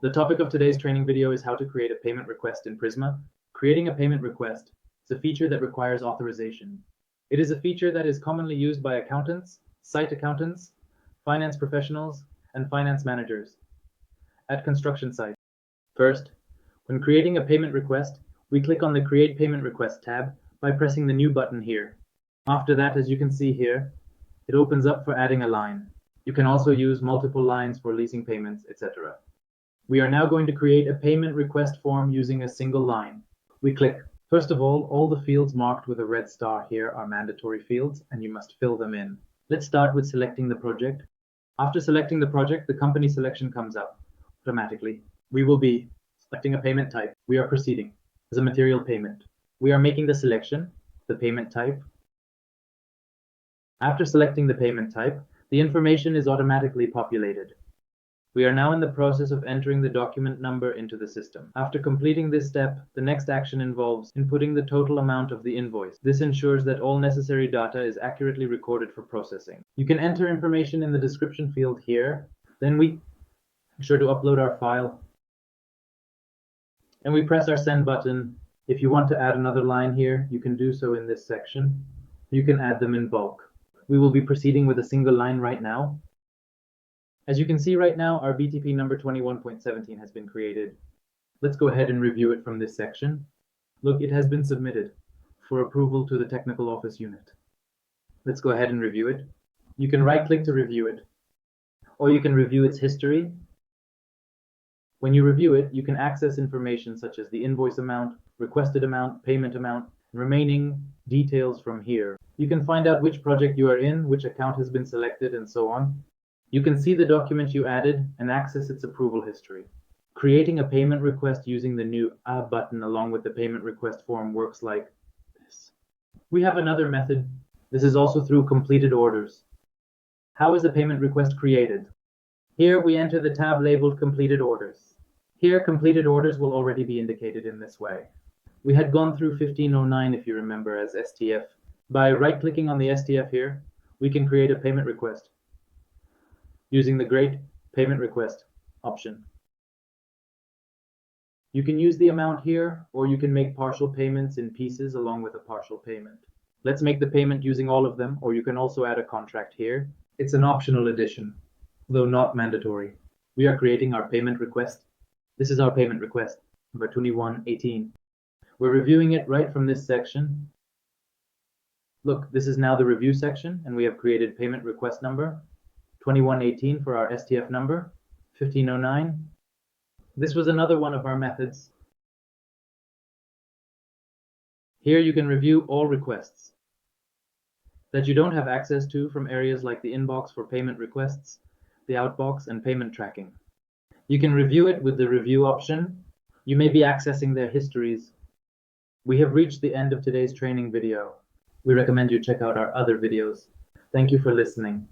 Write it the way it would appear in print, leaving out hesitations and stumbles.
The topic of today's training video is how to create a payment request in Prizma. Creating a payment request is a feature that requires authorization. It is a feature that is commonly used by accountants, site accountants, finance professionals, and finance managers at construction sites. First, when creating a payment request, we click on the Create Payment Request tab by pressing the New button here. After that, as you can see here, it opens up for adding a line. You can also use multiple lines for leasing payments, etc. We are now going to create a payment request form using a single line. We click. First of all the fields marked with a red star here are mandatory fields and you must fill them in. Let's start with selecting the project. After selecting the project, the company selection comes up automatically. We will be selecting a payment type. We are proceeding as a material payment. We are making the selection, the payment type. After selecting the payment type, the information is automatically populated. We are now in the process of entering the document number into the system. After completing this step, the next action involves inputting the total amount of the invoice. This ensures that all necessary data is accurately recorded for processing. You can enter information in the description field here. Then we make sure to upload our file. And we press our send button. If you want to add another line here, you can do so in this section. You can add them in bulk. We will be proceeding with a single line right now. As you can see right now, our BTP number 21.17 has been created. Let's go ahead and review it from this section. Look, it has been submitted for approval to the technical office unit. Let's go ahead and review it. You can right-click to review it, or you can review its history. When you review it, you can access information such as the invoice amount, requested amount, payment amount, and remaining details from here. You can find out which project you are in, which account has been selected, and so on. You can see the document you added and access its approval history. Creating a payment request using the new button along with the payment request form works like this. We have another method. This is also through completed orders. How is a payment request created? Here we enter the tab labeled completed orders. Here completed orders will already be indicated in this way. We had gone through 1509 if you remember as STF. By right-clicking on the STF here, we can create a payment request using the Create Payment Request option. You can use the amount here, or you can make partial payments in pieces along with a partial payment. Let's make the payment using all of them, or you can also add a contract here. It's an optional addition, though not mandatory. We are creating our payment request. This is our payment request, number 2118. We're reviewing it right from this section. Look, this is now the review section, and we have created payment request number 2118 for our STF number, 1509. This was another one of our methods. Here you can review all requests that you don't have access to from areas like the inbox for payment requests, the outbox, and payment tracking. You can review it with the review option. You may be accessing their histories. We have reached the end of today's training video. We recommend you check out our other videos. Thank you for listening.